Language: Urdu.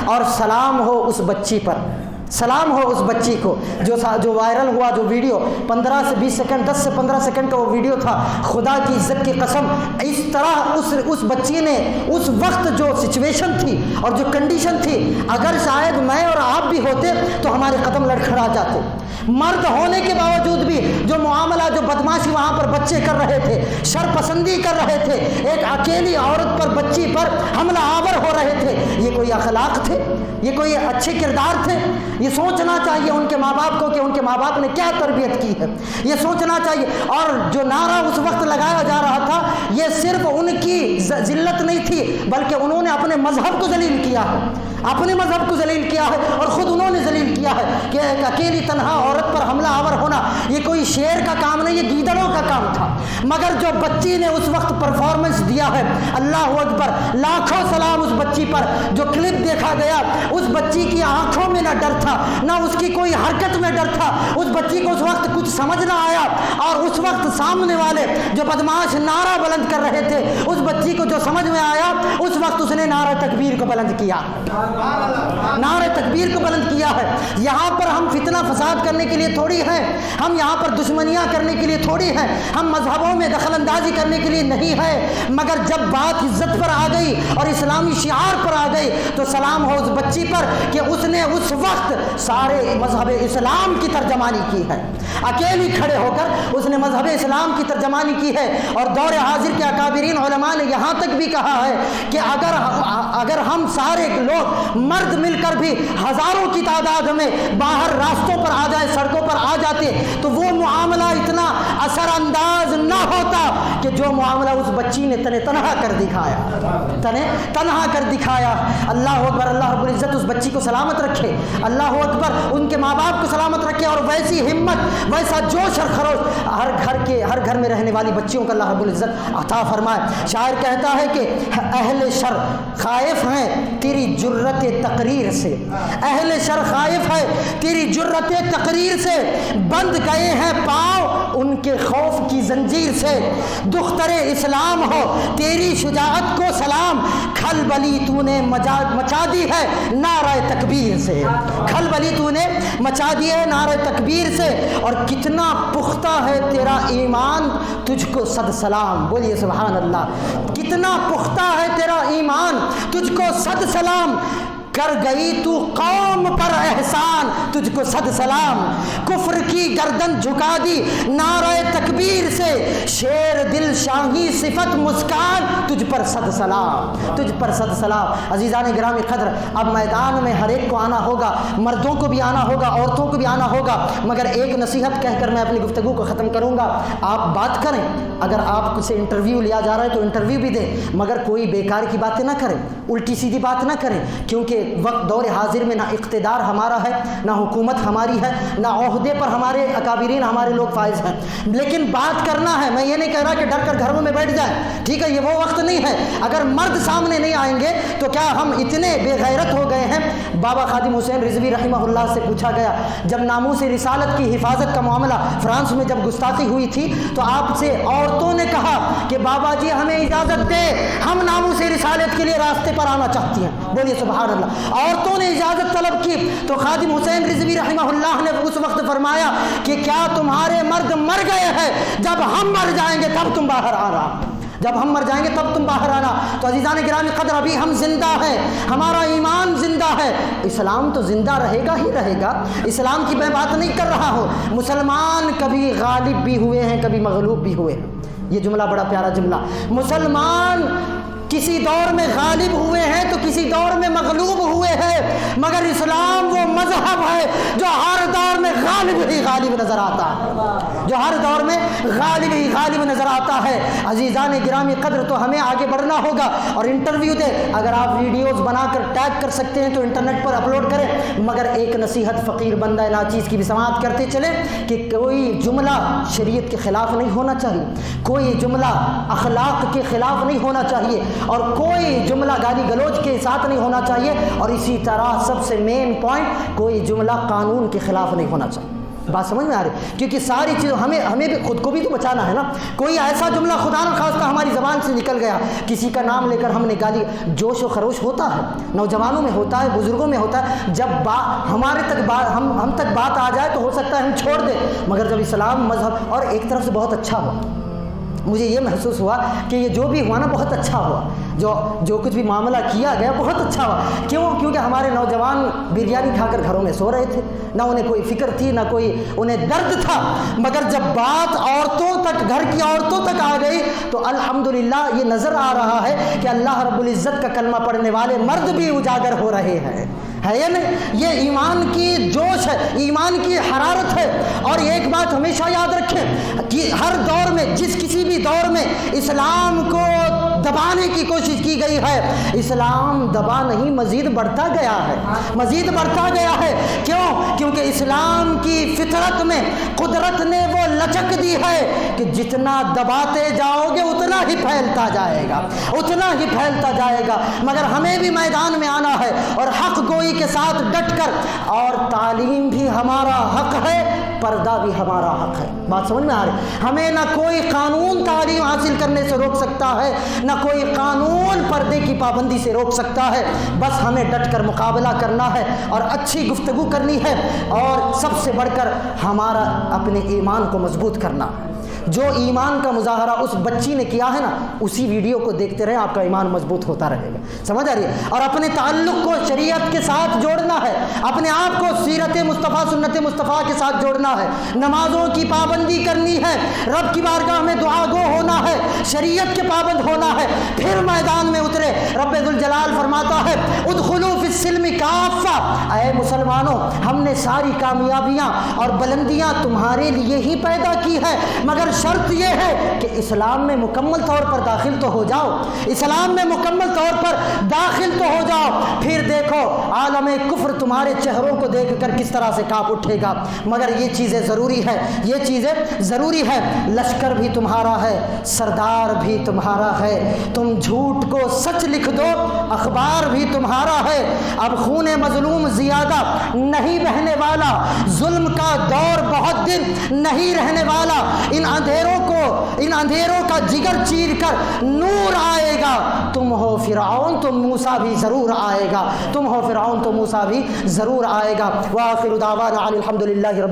اور سلام ہو اس بچی پر، سلام ہو اس بچی کو جو وائرل ہوا، جو ویڈیو 15 سے 20 سیکنڈ 10 سے 15 سیکنڈ کا وہ ویڈیو تھا۔ خدا کی عزت کی قسم، اس طرح اس بچی نے اس وقت جو سچویشن تھی اور جو کنڈیشن تھی، اگر شاید میں اور آپ بھی ہوتے تو ہمارے قدم لڑکھڑا جاتے۔ مرد ہونے کے باوجود بھی جو معاملہ، جو بدماشی وہاں پر بچے کر رہے تھے، شر پسندی کر رہے تھے، ایک اکیلی عورت پر، بچی پر حملہ آور ہو رہے تھے، یہ کوئی اخلاق تھے؟ یہ کوئی اچھے کردار تھے؟ یہ سوچنا چاہیے ان کے ماں باپ کو کہ ان کے ماں باپ نے کیا تربیت کی ہے، یہ سوچنا چاہیے۔ اور جو نعرہ اس وقت لگایا جا رہا تھا، یہ صرف ان کی ذلت نہیں تھی، بلکہ انہوں نے اپنے مذہب کو ذلیل کیا ہے، اپنے مذہب کو ذلیل کیا ہے، اور خود انہوں نے ذلیل کیا ہے کہ ایک اکیلی تنہا عورت پر حملہ آور ہونا یہ کوئی شیر کا کام نہیں، یہ گیدڑوں کا کام تھا۔ مگر جو بچی نے اس وقت پرفارمنس دیا ہے، اللہ اکبر، لاکھوں سلام اس بچی پر۔ جو کلپ دیکھا گیا، اس بچی کی آنکھوں میں نہ ڈر تھا، نہ اس کی کوئی حرکت میں ڈر تھا، اس بچی کو اس وقت کچھ سمجھ نہ آیا، اور اس وقت سامنے والے جو بدماش نعرہ بلند کر رہے تھے، اس بچی کو جو سمجھ میں آیا، اس وقت اس نے نعرہ تکبیر کو بلند کیا، نعرہ تکبیر کو بلند کیا ہے۔ یہاں پر ہم فتنہ فساد کرنے کے لیے تھوڑی ہیں، ہم یہاں پر دشمنیاں کرنے کے لیے تھوڑی ہیں، ہم مذہبوں میں دخل اندازی کرنے کے لیے نہیں ہے۔ مگر جب بات عزت پر آ گئی اور اسلامی شعار پر آ گئی تو سلام ہو اس بچی پر کہ اس نے اس وقت سارے مذہب اسلام کی ترجمانی کی ہے، اکیلی کھڑے ہو کر اس نے مذہب اسلام کی ترجمانی کی ہے۔ اور دور حاضر کے اکابرین علماء نے یہاں تک بھی کہا ہے کہ اگر ہم سارے لوگ مرد مل کر بھی ہزاروں کی تعداد میں باہر راستوں پر آ جائے، سڑکوں پر آ جاتے، تو وہ معاملہ اتنا اثر انداز نہ ہوتا کہ جو معاملہ اس بچی نے تنہا کر دکھایا، تنہا کر دکھایا۔ اللہ اکبر، اللہ رب العزت اس بچی کو سلامت رکھے، اللہ اکبر، ان کے ماں باپ کو سلامت رکھے، اور ویسی ہمت، ویسا جوش اور خروش ہر گھر میں رہنے والی بچیوں کا اللہ رب العزت عطا فرمائے۔ شاعر کہتا ہے کہ اہل شر خائف ہیں تیری جرت تقریر سے، اہل شر خائف ہے تیری جرت تقریر سے، بند گئے ہیں پاؤں ان کے خوف کی زنجیر سے، دختر اسلام ہو تیری شجاعت کو سلام، کھلبلی تو نے مچا دی ہے نعرہ تکبیر سے، کھلبلی تو نے مچا دی ہے نعرہ تکبیر سے، اور کتنا پختہ ہے تیرا ایمان تجھ کو صد سلام، بولیے سبحان اللہ، کتنا پختہ ہے تیرا ایمان تجھ کو صد سلام، کر گئی تو قوم پر احسان تجھ کو صد سلام، کفر کی گردن جھکا دی نعرہ تکبیر سے، شیر دل شاہی صفت مسکان تجھ پر صد سلام، تجھ پر صد سلام۔ عزیزان گرامی قدر، اب میدان میں ہر ایک کو آنا ہوگا، مردوں کو بھی آنا ہوگا، عورتوں کو بھی آنا ہوگا، مگر ایک نصیحت کہہ کر میں اپنی گفتگو کو ختم کروں گا۔ آپ بات کریں، اگر آپ سے انٹرویو لیا جا رہا ہے تو انٹرویو بھی دیں، مگر کوئی بیکار کی باتیں نہ کریں، الٹی سیدھی بات نہ کریں، کیونکہ وقت دور حاضر میں نہ اقتدار ہمارا ہے، نہ حکومت ہماری ہے، نہ عہدے پر ہمارے اکابرین ہمارے لوگ فائز ہیں، لیکن بات کرنا ہے۔ میں یہ نہیں کہہ رہا کہ ڈر کر گھروں میں بیٹھ جائیں، ٹھیک ہے، یہ وہ وقت نہیں ہے۔ اگر مرد سامنے نہیں آئیں گے تو کیا ہم اتنے بے غیرت ہو گئے ہیں؟ بابا خادم حسین رضوی رحمہ اللہ سے پوچھا گیا، جب ناموس رسالت کی حفاظت کا معاملہ فرانس میں جب گستاخی ہوئی تھی تو آپ سے عورتوں نے کہا کہ بابا جی ہمیں اجازت دے، ہم ناموس رسالت کے لیے راستے پر آنا چاہتی ہیں، بولیے سبحان اللہ۔ عورتوں نے اجازت طلب کی تو خادم حسین رضوی رحمہ اللہ نے اس وقت فرمایا کہ کیا تمہارے مرد مر گئے ہیں؟ جب ہم مر جائیں گے تب تم باہر آنا، جب ہم مر جائیں گے تب تم باہر آنا۔ تو عزیزان گرامی قدر، ابھی ہم زندہ ہیں، ہمارا ایمان زندہ ہے، اسلام تو زندہ رہے گا ہی رہے گا، اسلام کی میں بات نہیں کر رہا ہوں۔ مسلمان کبھی غالب بھی ہوئے ہیں، کبھی مغلوب بھی ہوئے ہیں، یہ جملہ بڑا پیارا جملہ۔ مسلمان کسی دور میں غالب ہوئے ہیں تو کسی دور میں مغلوب ہوئے ہیں، مگر اسلام وہ مذہب ہے جو ہر دور میں غالب ہی غالب نظر آتا ہے، جو ہر دور میں غالب ہی غالب نظر آتا ہے۔ عزیزان گرامی قدر، تو ہمیں آگے بڑھنا ہوگا اور انٹرویو دیں۔ اگر آپ ویڈیوز بنا کر ٹیگ کر سکتے ہیں تو انٹرنیٹ پر اپلوڈ کریں، مگر ایک نصیحت فقیر بندہ ناچیز کی بھی سماعت کرتے چلیں کہ کوئی جملہ شریعت کے خلاف نہیں ہونا چاہیے، کوئی جملہ اخلاق کے خلاف نہیں ہونا چاہیے، اور کوئی جملہ گالی گلوچ کے ساتھ نہیں ہونا چاہیے، اور اسی طرح سب سے مین پوائنٹ، کوئی جملہ قانون کے خلاف نہیں ہونا چاہیے۔ بات سمجھ میں آ رہی؟ کیونکہ ساری چیزوں ہمیں بھی خود کو بھی تو بچانا ہے نا. کوئی ایسا جملہ خدا نہ خواستہ ہماری زبان سے نکل گیا, کسی کا نام لے کر ہم نے گالی, جوش و خروش ہوتا ہے, نوجوانوں میں ہوتا ہے, بزرگوں میں ہوتا ہے. جب ہمارے تک ہم تک بات آ جائے تو ہو سکتا ہے ہم چھوڑ دیں, مگر جب اسلام مذہب, اور ایک طرف سے بہت اچھا ہوا, مجھے یہ محسوس ہوا کہ یہ جو بھی ہوا نا بہت اچھا ہوا, جو کچھ بھی معاملہ کیا گیا بہت اچھا ہوا. کیونکہ ہمارے نوجوان بریانی کھا کر گھروں میں سو رہے تھے, نہ انہیں کوئی فکر تھی, نہ کوئی انہیں درد تھا. مگر جب بات عورتوں تک, گھر کی عورتوں تک آ گئی تو الحمدللہ یہ نظر آ رہا ہے کہ اللہ رب العزت کا کلمہ پڑھنے والے مرد بھی اجاگر ہو رہے ہیں. ہے یا نہیں؟ یہ ایمان کی جوش ہے, ایمان کی حرارت ہے. اور ایک بات ہمیشہ یاد رکھیں کہ ہر دور میں, کسی بھی دور میں اسلام کو دبانے کی کوشش کی گئی ہے, اسلام دبا نہیں, مزید بڑھتا گیا ہے, مزید بڑھتا گیا ہے. کیوں؟ کیونکہ اسلام کی فطرت میں قدرت نے وہ لچک دی ہے کہ جتنا دباتے جاؤ گے اتنا ہی پھیلتا جائے گا, اتنا ہی پھیلتا جائے گا. مگر ہمیں بھی میدان میں آنا ہے اور حق گوئی کے ساتھ ڈٹ کر, اور تعلیم بھی ہمارا حق ہے, پردہ بھی ہمارا حق ہے. بات سمجھ میں آ رہی؟ ہمیں نہ کوئی قانون تعلیم حاصل کرنے سے روک سکتا ہے, نہ کوئی قانون پردے کی پابندی سے روک سکتا ہے. بس ہمیں ڈٹ کر مقابلہ کرنا ہے اور اچھی گفتگو کرنی ہے, اور سب سے بڑھ کر ہمارا اپنے ایمان کو مضبوط کرنا. جو ایمان کا مظاہرہ اس بچی نے کیا ہے نا, اسی ویڈیو کو دیکھتے رہیں, آپ کا ایمان مضبوط ہوتا رہے گا. سمجھ آ رہی ہے؟ اور اپنے تعلق کو شریعت کے ساتھ جوڑنا ہے, اپنے آپ کو سیرت مصطفیٰ سنت مصطفیٰ کے ساتھ جوڑنا ہے, نمازوں کی پابندی کرنی ہے, رب کی بارگاہ میں دعا گو ہونا ہے, شریعت کے پابند ہونا ہے, پھر میدان میں اترے. رب ذوالجلال فرماتا ہے ادخلوا فی السلم کافہ, اے مسلمانوں ہم نے ساری کامیابیاں اور بلندیاں تمہارے لیے ہی پیدا کی ہے, مگر شرط یہ ہے کہ اسلام میں مکمل طور پر داخل تو ہو جاؤ, اسلام میں مکمل طور پر داخل تو ہو جاؤ. پھر دیکھو عالم کفر تمہارے چہروں کو دیکھ کر کس طرح سے کانپ اٹھے گا. مگر یہ چیزیں ضروری ہے, یہ چیزیں ضروری ہے. لشکر بھی تمہارا ہے, سردار بھی تمہارا ہے, تم جھوٹ کو سچ لکھ دو, اخبار بھی تمہارا ہے. اب خون مظلوم زیادہ نہیں بہنے والا, ظلم کا دور بہت دن نہیں رہنے والا. ان اندھیروں کا جگر چیر کر نور آئے گا. تم ہو فرعون تو موسیٰ بھی ضرور آئے گا, تم ہو فرعون تو موسیٰ بھی ضرور آئے گا. وآخر دعوانا الحمدللہ رب